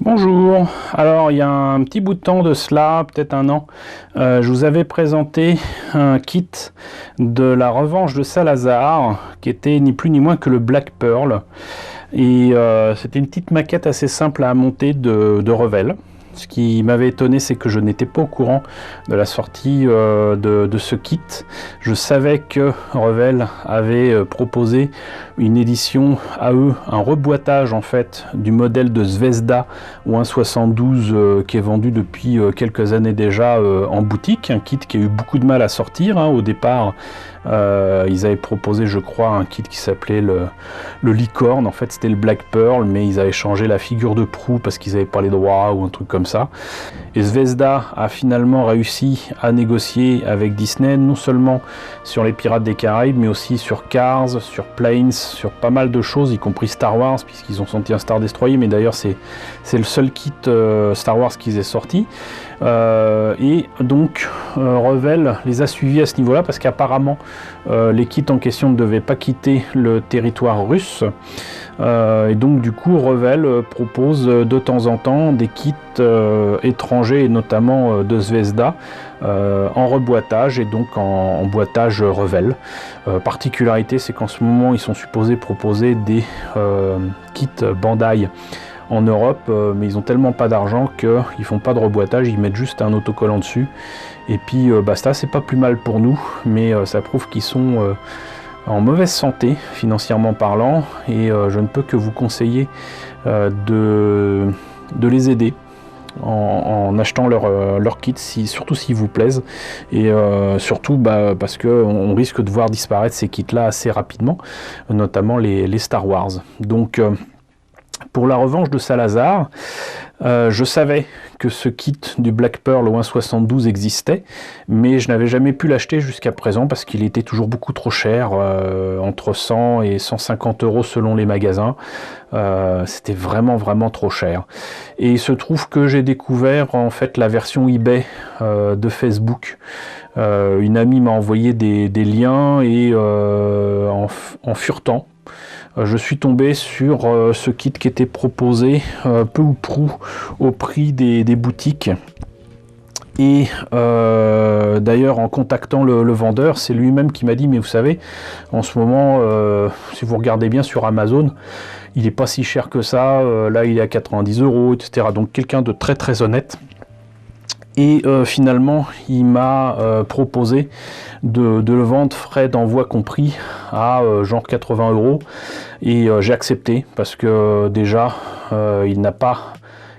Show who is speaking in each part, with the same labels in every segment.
Speaker 1: Bonjour, alors il y a un petit bout de temps de cela, peut-être un an, je vous avais présenté un kit de la revanche de Salazar qui était ni plus ni moins que le Black Pearl et c'était une petite maquette assez simple à monter de Revell. Ce qui m'avait étonné, c'est que je n'étais pas au courant de la sortie de ce kit. Je savais que Revell avait proposé une édition à eux, un reboîtage en fait du modèle de Zvezda ou 1.72 qui est vendu depuis quelques années déjà en boutique. Un kit qui a eu beaucoup de mal à sortir. Au départ, ils avaient proposé, je crois, un kit qui s'appelait le Licorne. En fait, c'était le Black Pearl, mais ils avaient changé la figure de proue parce qu'ils n'avaient pas les droits ou un truc comme ça. Et Zvezda a finalement réussi à négocier avec Disney, non seulement sur les Pirates des Caraïbes, mais aussi sur Cars, sur Planes, sur pas mal de choses, y compris Star Wars, puisqu'ils ont sorti un Star Destroyer, mais d'ailleurs c'est le seul kit Star Wars qu'ils aient sorti. Et donc Revell les a suivis à ce niveau-là, parce qu'apparemment les kits en question ne devaient pas quitter le territoire russe. Et donc du coup Revell propose de temps en temps des kits étrangers, et notamment de Zvezda, en reboîtage et donc en boîtage Revell. Particularité, c'est qu'en ce moment ils sont supposés proposer des kits Bandai en Europe, mais ils ont tellement pas d'argent qu'ils font pas de reboîtage, ils mettent juste un autocollant dessus et puis basta. C'est pas plus mal pour nous, mais ça prouve qu'ils sont en mauvaise santé financièrement parlant, et je ne peux que vous conseiller de les aider en achetant leur kit, surtout s'ils vous plaisent, et surtout parce qu'on risque de voir disparaître ces kits là assez rapidement, notamment les Star Wars. Donc pour la revanche de Salazar, je savais que ce kit du Black Pearl au 1.72 existait, mais je n'avais jamais pu l'acheter jusqu'à présent parce qu'il était toujours beaucoup trop cher, entre 100 et 150 euros selon les magasins. C'était vraiment trop cher. Et il se trouve que j'ai découvert en fait la version eBay de Facebook. Une amie m'a envoyé des liens, et en furetant, je suis tombé sur ce kit qui était proposé peu ou prou au prix des boutiques. Et d'ailleurs, en contactant le vendeur, c'est lui-même qui m'a dit: mais vous savez, en ce moment, si vous regardez bien sur Amazon, il n'est pas si cher que ça, là il est à 90 euros, etc. Donc quelqu'un de très honnête. Et finalement, il m'a proposé de le vendre, frais d'envoi compris, à genre 80 euros. Et j'ai accepté, parce que déjà, il n'a pas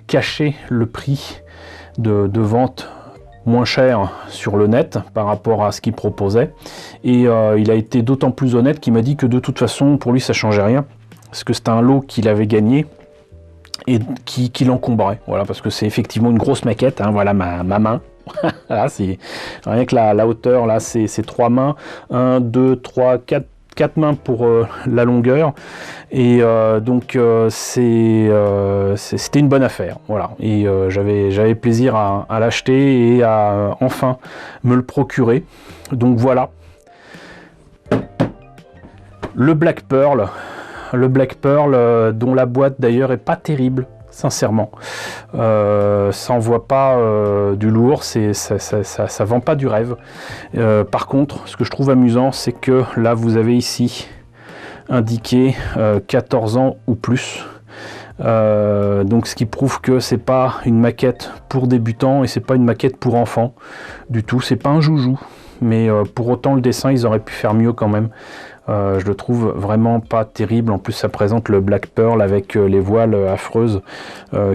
Speaker 1: caché le prix de vente moins cher sur le net par rapport à ce qu'il proposait. Et il a été d'autant plus honnête qu'il m'a dit que de toute façon, pour lui, ça changeait rien, parce que c'était un lot qu'il avait gagné et qui l'encombrait, voilà, parce que c'est effectivement une grosse maquette, voilà ma main. Là, c'est rien que la hauteur, là c'est 3 mains, 1, 2, 3, 4 mains pour la longueur, et donc c'était une bonne affaire, voilà. Et j'avais plaisir à l'acheter et à enfin me le procurer. Donc voilà, le Black Pearl. Le Black Pearl, dont la boîte d'ailleurs est pas terrible, sincèrement. Ça envoie pas du lourd, ça vend pas du rêve. Par contre, ce que je trouve amusant, c'est que là vous avez ici indiqué 14 ans ou plus. Donc ce qui prouve que c'est pas une maquette pour débutants et c'est pas une maquette pour enfants du tout. C'est pas un joujou, mais pour autant le dessin, ils auraient pu faire mieux quand même. Je le trouve vraiment pas terrible. En plus, ça présente le Black Pearl avec les voiles affreuses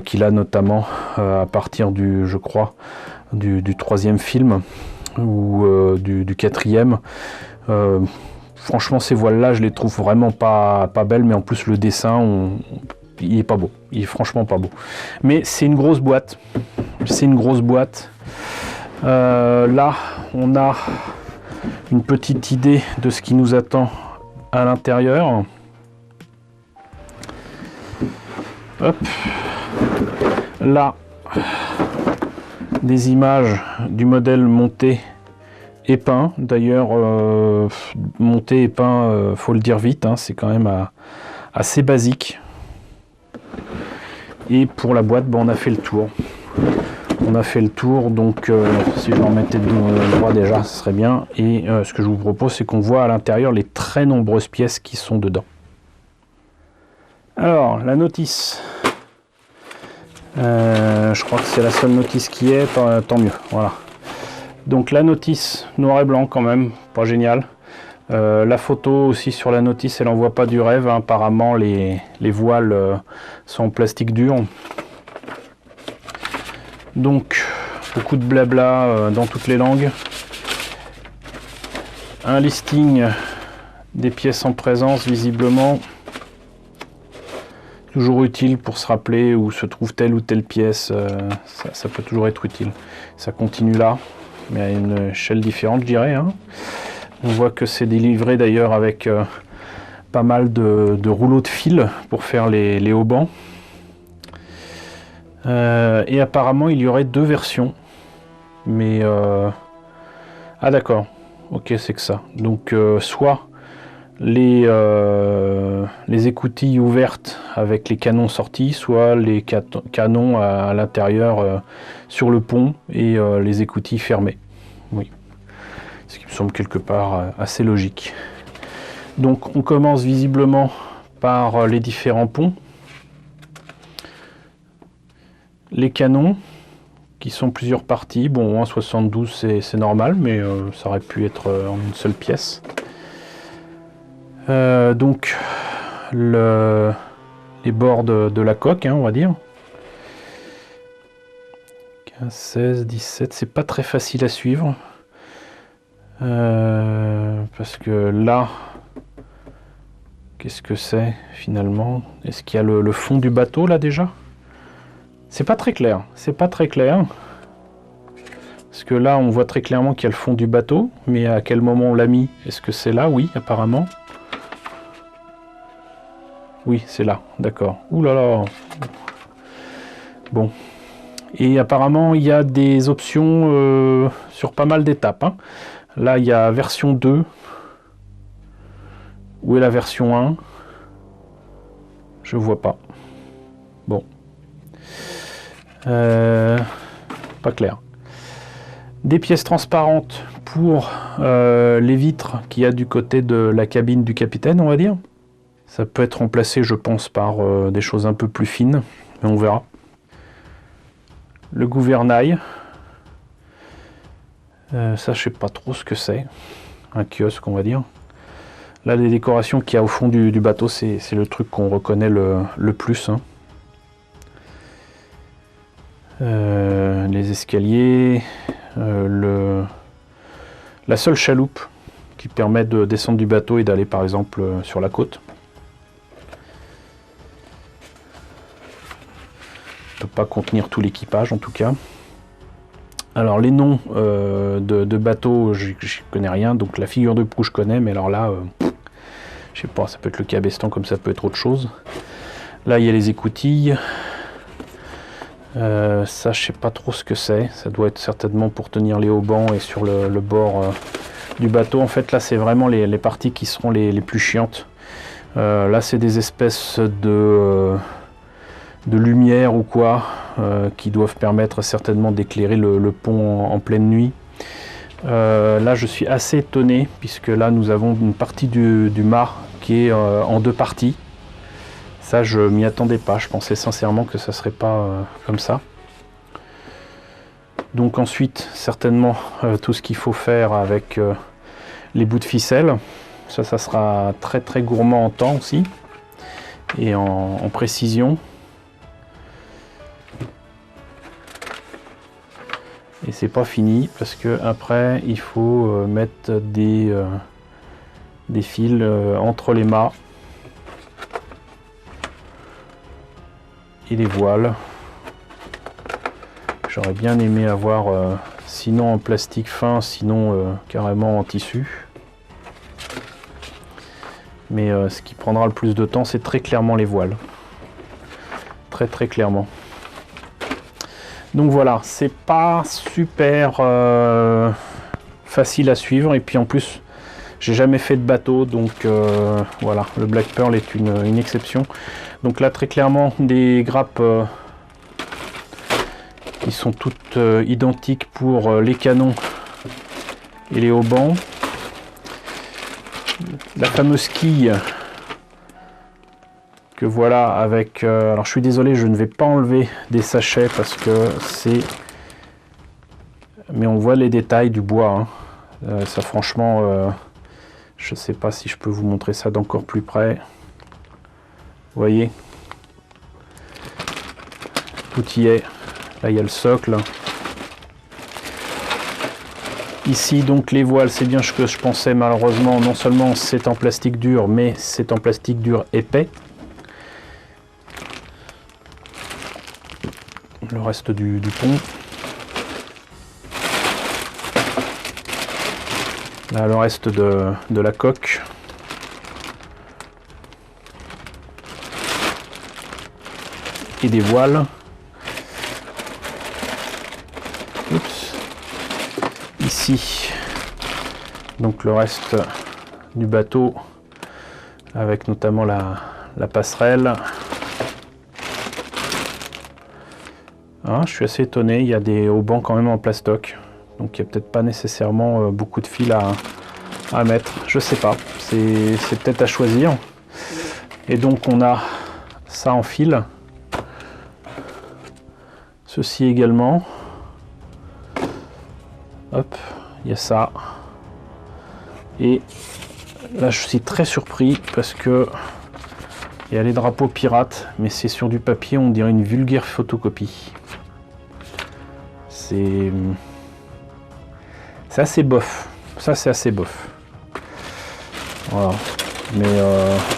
Speaker 1: qu'il a notamment à partir je crois, du 3e film ou du 4e. Franchement, ces voiles-là, je les trouve vraiment pas belles, mais en plus le dessin, il est pas beau. Il est franchement pas beau. Mais c'est une grosse boîte. C'est une grosse boîte. Là, on a une petite idée de ce qui nous attend à l'intérieur. Hop. Là, des images du modèle monté et peint. D'ailleurs, monté et peint, faut le dire vite, c'est quand même assez basique. Et pour la boîte, on a fait le tour. On a fait le tour, donc si je l'en mettais de droit déjà, ce serait bien. Et ce que je vous propose, c'est qu'on voit à l'intérieur les très nombreuses pièces qui sont dedans. Alors, la notice. Je crois que c'est la seule notice qui est, tant mieux. Voilà. Donc la notice, noir et blanc quand même, pas génial. La photo aussi sur la notice, elle n'envoie pas du rêve. Hein. Apparemment, les voiles sont en plastique dur. Donc, beaucoup de blabla dans toutes les langues. Un listing des pièces en présence, visiblement. Toujours utile pour se rappeler où se trouve telle ou telle pièce. Ça peut toujours être utile. Ça continue là, mais à une échelle différente, je dirais. Hein. On voit que c'est délivré d'ailleurs avec pas mal de rouleaux de fil pour faire les haubans. Et apparemment il y aurait 2 versions. Mais ah d'accord, ok, c'est que ça. Donc soit les écoutilles ouvertes avec les canons sortis, soit les canons à l'intérieur sur le pont et les écoutilles fermées. Oui. Ce qui me semble quelque part assez logique. Donc on commence visiblement par les différents ponts. Les canons, qui sont plusieurs parties. Bon, 1,72 c'est normal, mais ça aurait pu être en une seule pièce. Donc les bords de la coque, hein, on va dire. 15, 16, 17, c'est pas très facile à suivre. Parce que là, qu'est-ce que c'est finalement? Est-ce qu'il y a le fond du bateau là déjà? C'est pas très clair, c'est pas très clair. Parce que là, on voit très clairement qu'il y a le fond du bateau, mais à quel moment on l'a mis? Est-ce que c'est là? Oui, apparemment. Oui, c'est là, d'accord. Ouh là là. Bon. Et apparemment, il y a des options sur pas mal d'étapes. Hein. Là, il y a version 2. Où est la version 1? Je vois pas. Bon. Pas clair. Des pièces transparentes pour les vitres qu'il y a du côté de la cabine du capitaine, on va dire. Ça peut être remplacé, je pense, par des choses un peu plus fines, mais on verra. Le gouvernail. Ça, je sais pas trop ce que c'est. Un kiosque, on va dire. Là, les décorations qu'il y a au fond du bateau, c'est le truc qu'on reconnaît le plus. Hein. Les escaliers. La seule chaloupe qui permet de descendre du bateau et d'aller, par exemple, sur la côte. Ne peut pas contenir tout l'équipage en tout cas. Alors les noms de bateaux, je connais rien, donc la figure de proue je connais, mais alors là, je sais pas, ça peut être le cabestan comme ça peut être autre chose. Là il y a les écoutilles, ça je sais pas trop ce que c'est, ça doit être certainement pour tenir les haubans et sur le bord du bateau. En fait là c'est vraiment les parties qui seront les plus chiantes. Là c'est des espèces de lumière ou quoi, qui doivent permettre certainement d'éclairer le pont en pleine nuit. Là je suis assez étonné puisque là nous avons une partie du mât qui est en 2 parties. Ça je m'y attendais pas, je pensais sincèrement que ça serait pas comme ça. Donc ensuite certainement tout ce qu'il faut faire avec les bouts de ficelle. Ça sera très très gourmand en temps aussi et en précision. Et c'est pas fini parce que après il faut mettre des fils entre les mâts et les voiles. J'aurais bien aimé avoir sinon en plastique fin, sinon carrément en tissu. Mais ce qui prendra le plus de temps, c'est très clairement les voiles. Très très clairement. Donc voilà, c'est pas super facile à suivre. Et puis en plus, J'ai jamais fait de bateau, donc voilà, le Black Pearl est une exception. Donc là, très clairement, des grappes qui sont toutes identiques pour les canons et les haubans. La fameuse quille que voilà avec... alors je suis désolé, je ne vais pas enlever des sachets parce que c'est... Mais on voit les détails du bois. Hein. Ça franchement, je ne sais pas si je peux vous montrer ça d'encore plus près. Vous voyez, tout y est. Là il y a le socle. Ici donc les voiles, c'est bien ce que je pensais malheureusement. Non seulement c'est en plastique dur, mais c'est en plastique dur épais. Le reste du pont. Là, le reste de la coque. Et des voiles. Oups. Ici, donc le reste du bateau, avec notamment la passerelle. Ah, je suis assez étonné, il y a des haubans quand même en plastoc. Donc il n'y a peut-être pas nécessairement beaucoup de fil à mettre, je sais pas, c'est peut-être à choisir. Et donc on a ça en fil, ceci également, hop, il y a ça. Et là je suis très surpris parce que il y a les drapeaux pirates, mais c'est sur du papier, on dirait une vulgaire photocopie. C'est assez bof, ça c'est assez bof. Voilà. Mais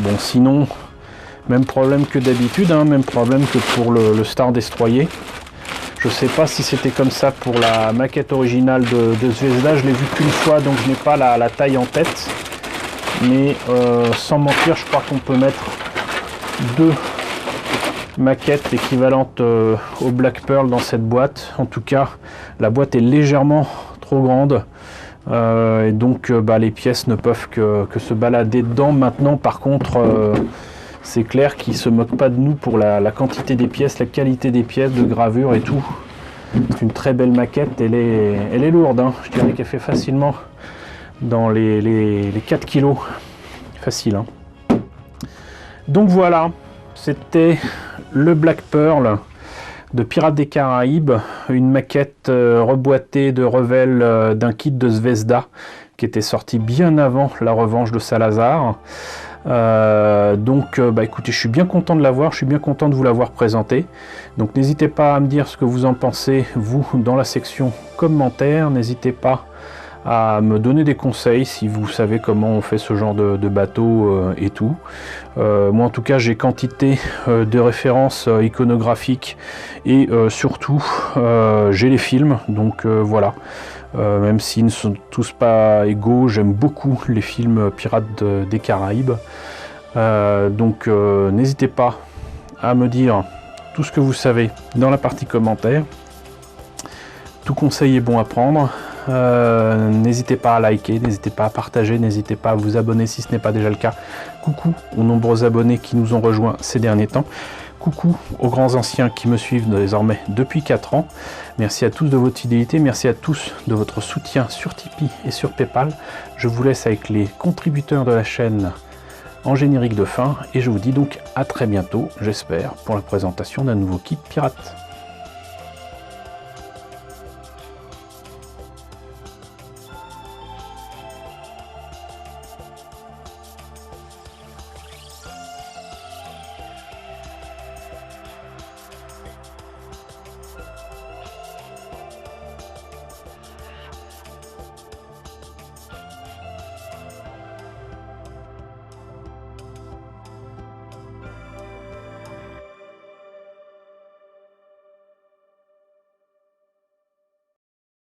Speaker 1: bon, sinon, même problème que d'habitude, hein, même problème que pour le Star Destroyer. Je sais pas si c'était comme ça pour la maquette originale de Zvezda, je l'ai vu qu'une fois, donc je n'ai pas la taille en tête. Mais sans mentir, je crois qu'on peut mettre 2 maquettes équivalentes au Black Pearl dans cette boîte. En tout cas, la boîte est légèrement trop grande et donc les pièces ne peuvent que se balader dedans. Maintenant par contre c'est clair qu'ils se moquent pas de nous pour la quantité des pièces, la qualité des pièces, de gravure et tout. C'est une très belle maquette, elle est lourde, hein. Je dirais qu'elle fait facilement dans les 4 kg facile, hein. Donc voilà, c'était le Black Pearl de Pirates des Caraïbes, une maquette reboîtée de Revell d'un kit de Zvezda qui était sorti bien avant la revanche de Salazar. Donc écoutez, je suis bien content de l'avoir, je suis bien content de vous l'avoir présenté. Donc n'hésitez pas à me dire ce que vous en pensez, vous, dans la section commentaires. N'hésitez pas à me donner des conseils si vous savez comment on fait ce genre de bateau et tout. Moi en tout cas j'ai quantité de références iconographiques et surtout j'ai les films, donc voilà. Même s'ils ne sont tous pas égaux, j'aime beaucoup les films Pirates des Caraïbes. Donc n'hésitez pas à me dire tout ce que vous savez dans la partie commentaires. Tout conseil est bon à prendre. N'hésitez pas à liker, n'hésitez pas à partager, n'hésitez pas à vous abonner si ce n'est pas déjà le cas. Coucou aux nombreux abonnés qui nous ont rejoints ces derniers temps. Coucou aux grands anciens qui me suivent désormais depuis 4 ans. Merci à tous de votre fidélité, merci à tous de votre soutien sur Tipeee et sur Paypal. Je vous laisse avec les contributeurs de la chaîne en générique de fin et je vous dis donc à très bientôt, j'espère, pour la présentation d'un nouveau kit pirate.